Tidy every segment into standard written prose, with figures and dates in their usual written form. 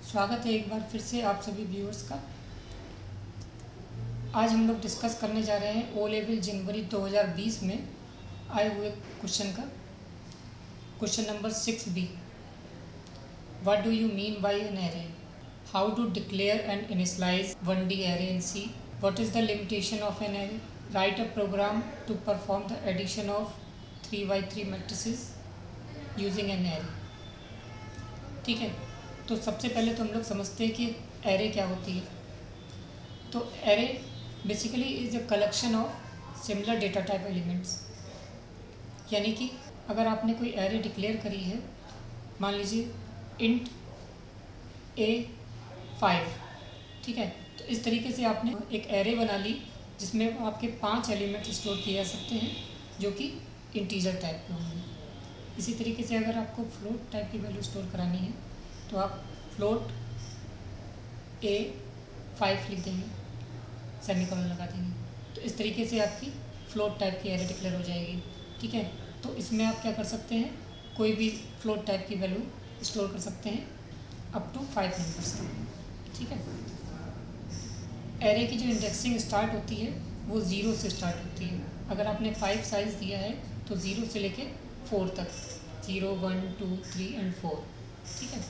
स्वागत है एक बार फिर से आप सभी व्यूअर्स का। आज हम लोग डिस्कस करने जा रहे हैं ओ लेवल जनवरी 2020 में आए हुए क्वेश्चन का question number 6B। What do you mean by an array? How to declare and initialise 1D array in C? What is the limitation of an array? Write a program to perform the addition of 3x3 matrices using an array. ठीक है, तो सबसे पहले तो हम लोग समझते हैं कि एरे क्या होती है। तो array basically is a collection of similar data type elements. यानी कि अगर आपने कोई एरे डिक्लेयर करी है, मान लीजिए इंट A5, ठीक है, तो इस तरीके से आपने एक एरे बना ली जिसमें आपके 5 एलिमेंट स्टोर किए जा सकते हैं जो कि इंटीजर टाइप के होंगे। इसी तरीके से अगर आपको फ्लोट टाइप की वैल्यू स्टोर करानी है तो आप फ्लोट A5 लिख देंगे, सेमीकोलन लगा देंगे। तो इस तरीके से आपकी फ्लोट टाइप की एरे डिक्लेयर हो जाएगी। ठीक है, तो इसमें आप क्या कर सकते हैं, कोई भी फ्लोट टाइप की वैल्यू स्टोर कर सकते हैं अप टू 5 नंबर्स तक। ठीक है, एरे की जो इंडेक्सिंग स्टार्ट होती है वो 0 से स्टार्ट होती है। अगर आपने 5 साइज दिया है तो 0 से लेके 4 तक, 0, 1, 2, 3 एंड 4। ठीक है,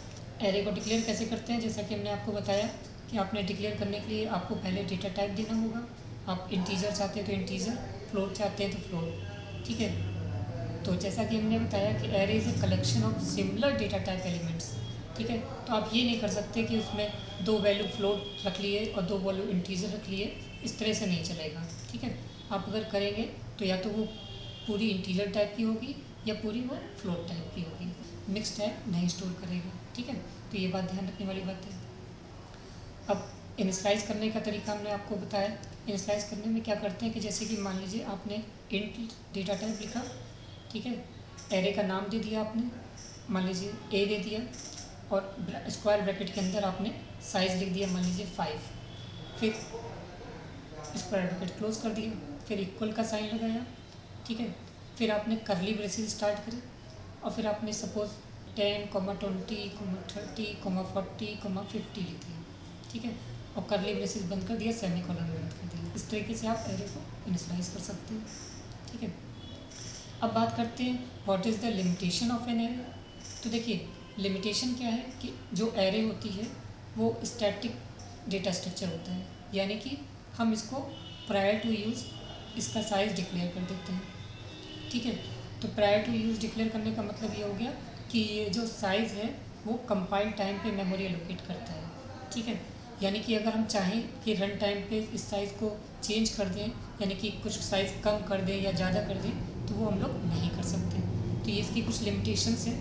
एरे को डिक्लेयर कैसे करते हैं, जैसा कि हमने आपको बताया कि आपने डिक्लेयर करने के लिए आपको पहले डेटा टाइप देना होगा। आप इंटीजर चाहते हैं तो इंटीजर, फ्लोट चाहते हैं तो फ्लोट। ठीक है, तो जैसा कि हमने बताया कि array is a collection of similar data type elements. ठीक है, तो आप ये नहीं कर सकते कि उसमें 2 वैल्यू फ्लोट रख लिए और 2 वैल्यू इंटीजर रख लिए, इस तरह से नहीं चलेगा। ठीक है, आप अगर करेंगे तो या तो वो पूरी इंटीजर टाइप की होगी या पूरी वो फ्लोट टाइप की होगी, मिक्स टाइप नहीं स्टोर करेगा। ठीक है, तो ये बात ध्यान रखने वाली बात है। अब इनिशियलाइज करने का तरीका हमने आपको बताया। इनिशियलाइज करने में क्या करते हैं कि जैसे कि मान लीजिए आपने इंट डेटा टाइप लिखा, ठीक है, एरे का नाम दे दिया आपने, मान लीजिए A दे दिया, और स्क्वायर ब्रैकेट के अंदर आपने साइज़ लिख दिया, मान लीजिए 5, फिर स्क्वायर ब्रैकेट क्लोज कर दिया, फिर इक्वल का साइन लगाया। ठीक है, फिर आपने करली ब्रेसेस स्टार्ट करे और फिर आपने सपोज 10, 20, 30, 40, 50 लिख दिया। ठीक है, और करली ब्रेसेस बंद कर दिया, सेमीकोलन बंद कर दिया। इस तरीके से आप एरे को इनिशियलाइज कर सकते हैं। ठीक है, अब बात करते हैं what is the limitation of an array. तो देखिए लिमिटेशन क्या है कि जो एरे होती है वो स्टैटिक डेटा स्ट्रक्चर होता है, यानी कि हम इसको प्रायर टू यूज़ इसका साइज़ डिक्लेयर कर देते हैं। ठीक है, तो प्रायर टू यूज़ डिक्लेयर करने का मतलब ये हो गया कि ये जो साइज़ है वो कंपाइल टाइम पे मेमोरी एलोकेट करता है। ठीक है, यानी कि अगर हम चाहें कि रन टाइम पे इस साइज़ को चेंज कर दें, यानी कि कुछ साइज़ कम कर दें या ज़्यादा कर दें, तो वो हम लोग नहीं कर सकते। तो ये इसकी कुछ लिमिटेशंस हैं।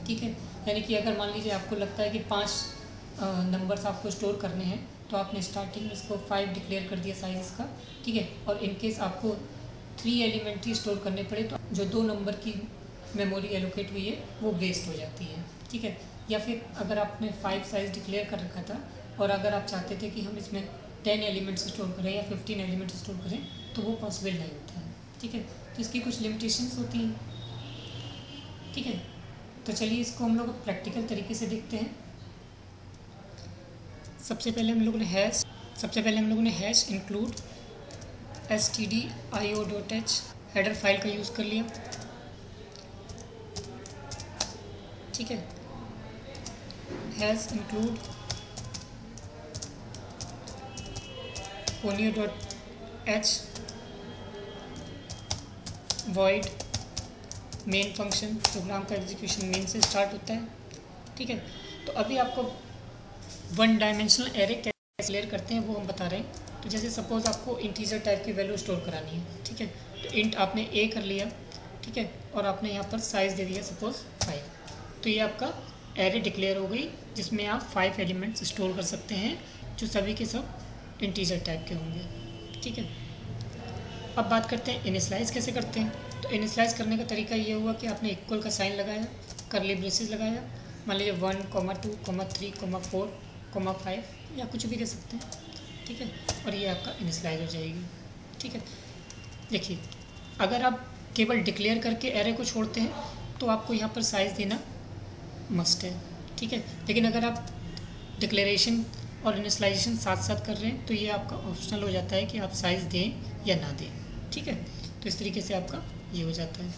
ठीक है, यानी कि अगर मान लीजिए आपको लगता है कि 5 नंबर्स आपको स्टोर करने हैं तो आपने स्टार्टिंग में इसको 5 डिक्लेयर कर दिया साइज़ इसका। ठीक है, और इनकेस आपको 3 एलिमेंट्री स्टोर करने पड़े तो जो 2 नंबर की मेमोरी एलोकेट हुई है वो वेस्ट हो जाती है। ठीक है, या फिर अगर आपने 5 साइज़ डिक्लेयर कर रखा था और अगर आप चाहते थे कि हम इसमें 10 एलिमेंट्स स्टोर करें या 15 एलिमेंट्स स्टोर करें तो वो पॉसिबल नहीं होता है। ठीक है, तो इसकी कुछ लिमिटेशंस होती हैं। ठीक है, तो चलिए इसको हम लोग प्रैक्टिकल तरीके से देखते हैं। सबसे पहले हम लोगों ने hash include stdio.h header file का यूज़ कर लिया। ठीक है, hash include ponio.h void main function, program का एग्जीक्यूशन मेन से स्टार्ट होता है। ठीक है, तो अभी आपको 1 डायमेंशनल एरे कैसे क्लियर करते हैं वो हम बता रहे हैं। तो जैसे सपोज आपको इंटीजर टाइप की वैल्यू स्टोर करानी है। ठीक है, तो इंट आपने A कर लिया, ठीक है, और आपने यहाँ पर साइज़ दे दिया सपोज 5, तो ये आपका एरे डिक्लेयर हो गई जिसमें आप 5 एलिमेंट्स स्टोर कर सकते हैं जो सभी के सब इंटीजर टाइप के होंगे। ठीक है, अब बात करते हैं इनिशियलाइज कैसे करते हैं। तो इनिशियलाइज करने का तरीका ये हुआ कि आपने इक्वल का साइन लगाया, करली ब्रेसेस लगाया, मान लीजिए 1, 2, 3, 4, 5 या कुछ भी दे सकते हैं। ठीक है, और ये आपका इनिशियलाइज हो जाएगी। ठीक है, देखिए अगर आप केवल डिक्लेयर करके एरे को छोड़ते हैं तो आपको यहाँ पर साइज़ देना मस्ट है। ठीक है, लेकिन अगर आप डिक्लेरेशन और इनिशियलाइजेशन साथ साथ कर रहे हैं तो ये आपका ऑप्शनल हो जाता है कि आप साइज़ दें या ना दें। ठीक है, तो इस तरीके से आपका ये हो जाता है।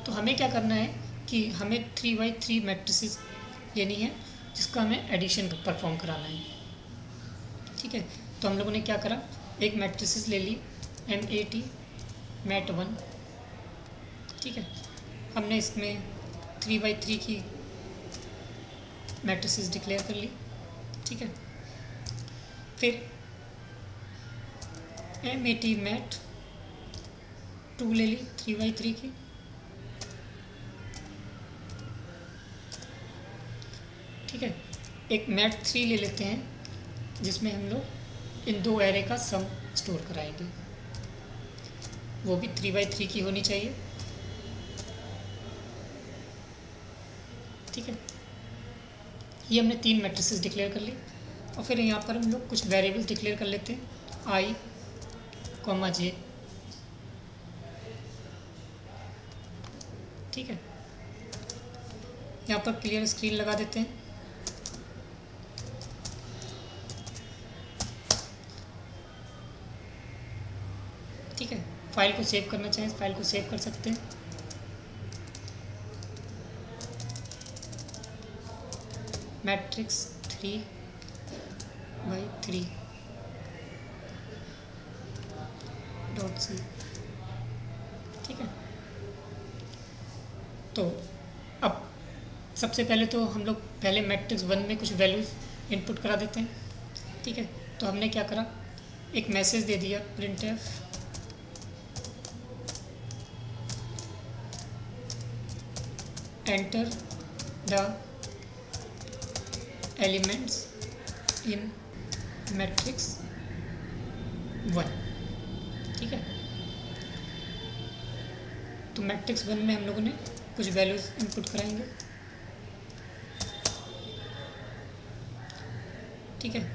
तो हमें क्या करना है कि हमें 3x3 मैट्रिसेस लेनी है जिसका हमें एडिशन परफॉर्म कराना है। ठीक है, तो हम लोगों ने क्या करा, एक मैट्रिसेस ले ली MAT मैट 1। ठीक है, हमने इसमें 3x3 की मैट्रिसेस डिक्लेयर कर ली। ठीक है, फिर MAT मैट 2 ले ली 3x3 की। ठीक है, एक मैट 3 ले लेते हैं जिसमें हम लोग इन दो एरे का सम स्टोर कराएंगे, वो भी 3x3 की होनी चाहिए। ठीक है, ये हमने 3 मैट्रिसेस डिक्लेयर कर ली और फिर यहाँ पर हम लोग कुछ वेरिएबल्स डिक्लेयर कर लेते हैं I, J। ठीक है, यहाँ पर क्लियर स्क्रीन लगा देते हैं। ठीक है, फाइल को सेव करना चाहें फाइल को सेव कर सकते हैं। Matrix 3x3 .c। ठीक है, तो अब सबसे पहले तो हम लोग पहले मैट्रिक्स 1 में कुछ वैल्यूज इनपुट करा देते हैं। ठीक है, तो हमने क्या करा, एक मैसेज दे दिया printf enter the elements in matrix 1। ठीक है, तो मैट्रिक्स 1 में हम लोगों ने कुछ वैल्यूज इनपुट कराएंगे। ठीक है,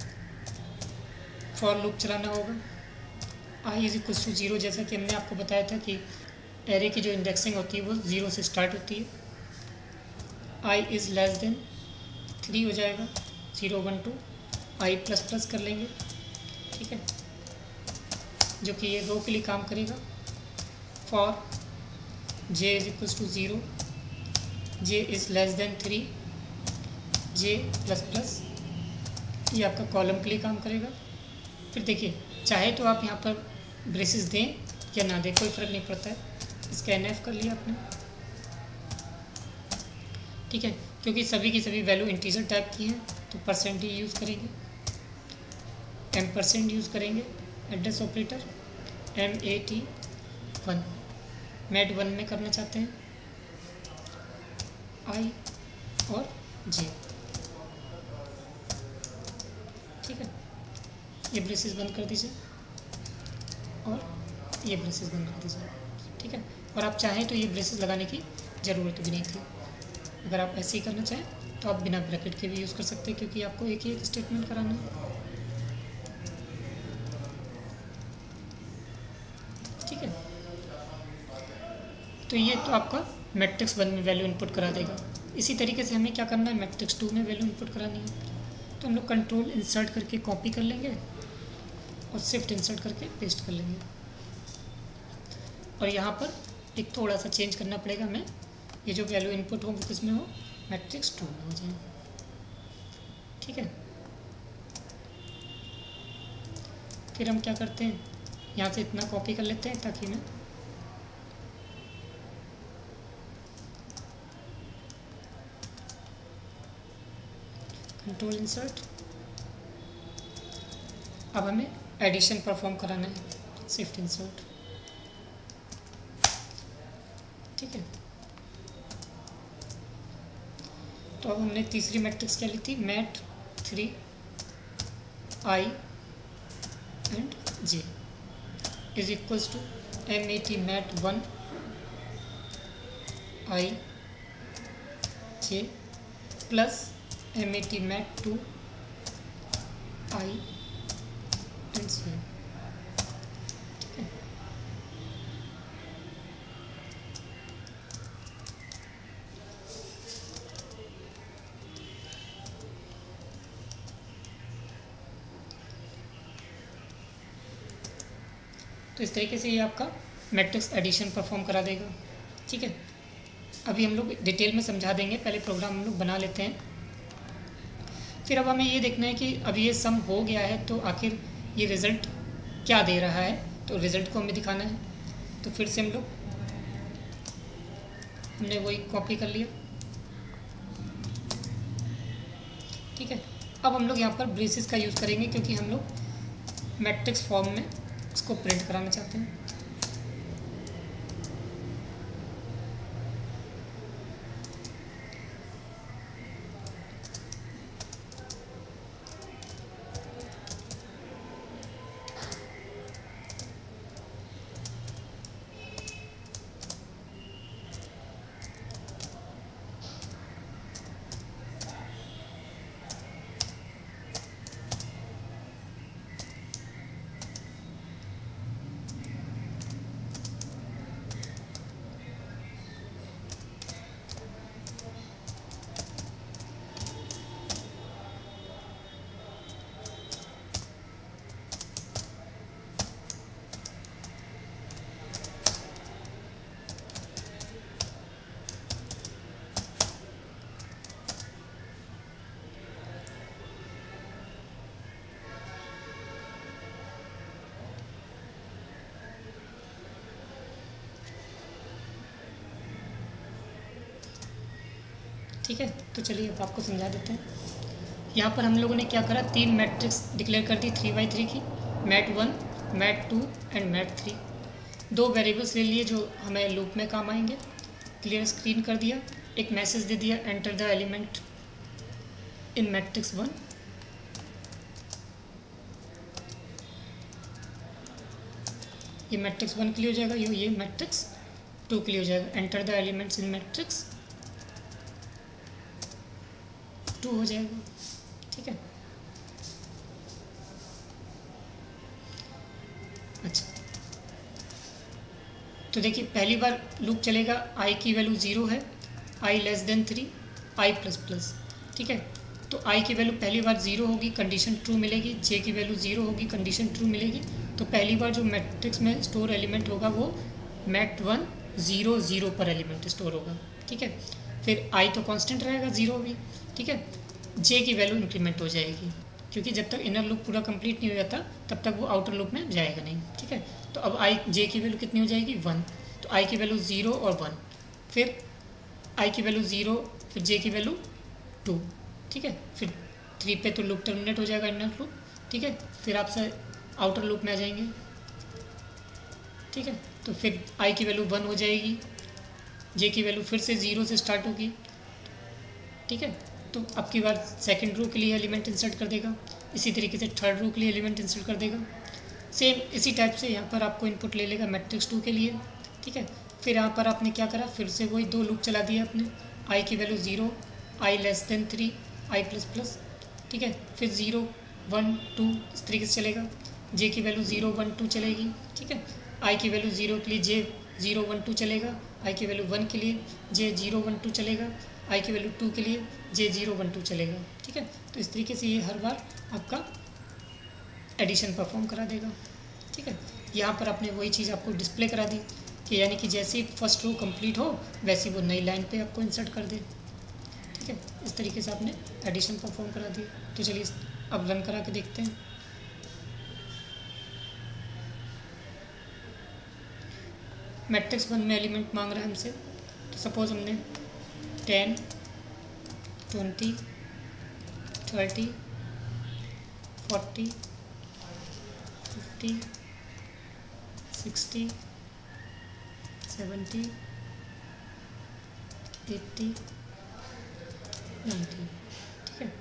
फॉर लूप चलाना होगा I = 0, जैसा कि हमने आपको बताया था कि एरे की जो इंडेक्सिंग होती है वो 0 से स्टार्ट होती है। I <3 हो जाएगा, 0 1 2 I++ कर लेंगे। ठीक है, जो कि ये रो के लिए काम करेगा। फॉर j = 0, j <3, j++, ये आपका कॉलम के लिए काम करेगा। फिर देखिए, चाहे तो आप यहाँ पर ब्रेसेस दें या ना दें, कोई फ़र्क नहीं पड़ता है। इसका NF कर लिया आपने। ठीक है, क्योंकि सभी की सभी वैल्यू इंटीजर टाइप की हैं तो % ही यूज़ करेंगे, % यूज़ करेंगे। एड्रेस ऑपरेटर MAT 1 मैट 1 में करना चाहते हैं I और J। ठीक है, ये ब्रेसेस बंद कर दीजिए और ये ब्रेसेस बंद कर दीजिए। ठीक है, और आप चाहें तो ये ब्रेसेस लगाने की ज़रूरत भी नहीं थी। अगर आप ऐसे ही करना चाहें तो आप बिना ब्रैकेट के भी यूज़ कर सकते हैं, क्योंकि आपको एक ही एक स्टेटमेंट कराना है। ठीक है, तो ये तो आपका मैट्रिक्स 1 में वैल्यू इनपुट करा देगा। इसी तरीके से हमें क्या करना है, मैट्रिक्स 2 में वैल्यू इनपुट करानी है। तो हम लोग कंट्रोल इंसर्ट करके कॉपी कर लेंगे और शिफ्ट इंसर्ट करके पेस्ट कर लेंगे। और यहाँ पर एक थोड़ा सा चेंज करना पड़ेगा हमें, ये जो वैल्यू इनपुट हो वो किस में हो, मैट्रिक्स 2 में हो जाए। ठीक है, फिर हम क्या करते हैं, यहाँ से इतना कॉपी कर लेते हैं ताकि मैं कंट्रोल इंसर्ट। अब हमें एडिशन परफॉर्म कराना है, शिफ्ट इंसर्ट। ठीक है, तो अब हमने तीसरी मैट्रिक्स क्या ली थी, mat 3 I and J = MAT mat 1 I J plus MAT mat 2 I and J। ठीक है, तो इस तरीके से ये आपका मैट्रिक्स एडिशन परफॉर्म करा देगा। ठीक है, अभी हम लोग डिटेल में समझा देंगे, पहले प्रोग्राम हम लोग बना लेते हैं। फिर अब हमें ये देखना है कि अब ये सम हो गया है तो आखिर ये रिज़ल्ट क्या दे रहा है, तो रिज़ल्ट को हमें दिखाना है। तो फिर से हमने वही कॉपी कर लिया। ठीक है, अब हम लोग यहाँ पर ब्रेसेस का यूज़ करेंगे क्योंकि हम लोग मैट्रिक्स फॉर्म में इसको प्रिंट कराना चाहते हैं। ठीक है, तो चलिए अब आपको समझा देते हैं। यहाँ पर हम लोगों ने क्या करा, 3 मैट्रिक्स डिक्लेयर कर दी 3x3 की, मैट1, मैट2 एंड मैट3। 2 वेरिएबल्स ले लिए जो हमें लूप में काम आएंगे। क्लियर स्क्रीन कर दिया, एक मैसेज दे दिया, enter the element in matrix 1। ये मैट्रिक्स 1 के लिए हो जाएगा, ये मैट्रिक्स 2 के लिए हो जाएगा। Enter the elements in matrix 2 हो जाएगा। ठीक है, अच्छा तो देखिए पहली बार लूप चलेगा, i की वैल्यू 0 है, i less than 3, i plus plus. ठीक है, तो i की वैल्यू पहली बार 0 होगी, कंडीशन ट्रू मिलेगी। j की वैल्यू 0 होगी, कंडीशन ट्रू मिलेगी। तो पहली बार जो मैट्रिक्स में स्टोर एलिमेंट होगा वो मैट1 0 0 पर एलिमेंट स्टोर होगा। ठीक है, फिर i तो कांस्टेंट रहेगा 0 भी। ठीक है, j की वैल्यू इंक्रीमेंट हो जाएगी क्योंकि जब तक इनर लूप पूरा कंप्लीट नहीं हो जाता तब तक वो आउटर लूप में जाएगा नहीं। ठीक है, तो अब j की वैल्यू कितनी हो जाएगी 1, तो i की वैल्यू 0 और 1, फिर i की वैल्यू 0, फिर j की वैल्यू 2। ठीक है, फिर 3 पे तो लूप टर्मिनेट हो जाएगा इनर लूप। ठीक है, फिर आपसे आउटर लूप में आ जाएंगे। ठीक है, तो फिर i की वैल्यू 1 हो जाएगी, j की वैल्यू फिर से 0 से स्टार्ट होगी। ठीक है, तो अब की बार सेकंड रो के लिए एलिमेंट इंसर्ट कर देगा, इसी तरीके से थर्ड रो के लिए एलिमेंट इंसर्ट कर देगा। सेम इसी टाइप से यहाँ पर आपको इनपुट ले लेगा मैट्रिक्स 2 के लिए। ठीक है, फिर यहाँ पर आपने क्या करा, फिर से वही 2 लूप चला दिया आपने। i की value 0, i less than 3, i plus plus. ठीक है, फिर 0 1 2 इस तरीके से चलेगा। j की वैल्यू 0 1 2 चलेगी। ठीक है, i की वैल्यू 0 के लिए j 0 1 2 चलेगा, i की वैल्यू 1 के लिए j 0 1 2 चलेगा, i की वैल्यू 2 के लिए j 0 1 2 चलेगा। ठीक है, तो इस तरीके से ये हर बार आपका एडिशन परफॉर्म करा देगा। ठीक है, यहाँ पर आपने वही चीज़ आपको डिस्प्ले करा दी कि यानी कि जैसे ही फर्स्ट रो कंप्लीट हो वैसे वो नई लाइन पे आपको इंसर्ट कर दे। ठीक है, इस तरीके से आपने एडिशन परफॉर्म करा दिया। तो चलिए अब रन करा के देखते हैं। मैट्रिक्स 1 में एलिमेंट मांग रहा है हमसे, तो सपोज हमने 10 20 30 40 50 60 70 80 90। ठीक है,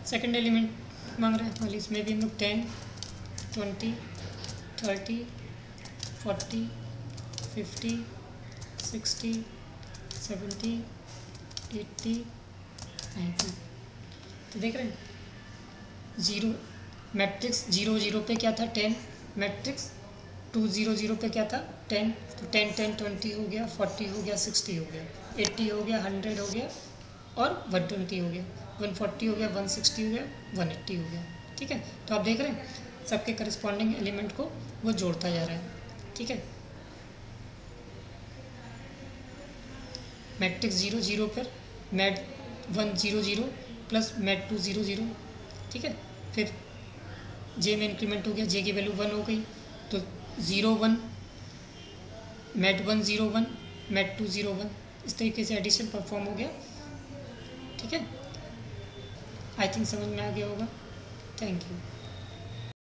सेकंड एलिमेंट मांग रहे हैं, वाली इसमें भी हम लोग 10 20 30 40 50 60 70 80 90। तो देख रहे हैं 0 मैट्रिक्स 0 0 पे क्या था 10, मैट्रिक्स 2 0 0 पे क्या था 10, तो 10 10 20 हो गया, 40 हो गया, 60 हो गया, 80 हो गया, 100 हो गया और 120 हो गया, 140 हो गया, 160 हो गया, 180 हो गया। ठीक है, तो आप देख रहे हैं सबके करस्पॉन्डिंग एलिमेंट को वो जोड़ता जा रहा है, ठीक है। मैट्रिक्स 0 0 पर मैट 1 0 0 प्लस मैट 2 0 0, ठीक है। फिर जे में इंक्रीमेंट हो गया, जे की वैल्यू 1 हो गई, तो 0 1 मैट 1 0 1 मैट 2 0 1, इस तरीके से एडिशन परफॉर्म हो गया, ठीक है। आई थिंक समझ में आ गया होगा। Thank you.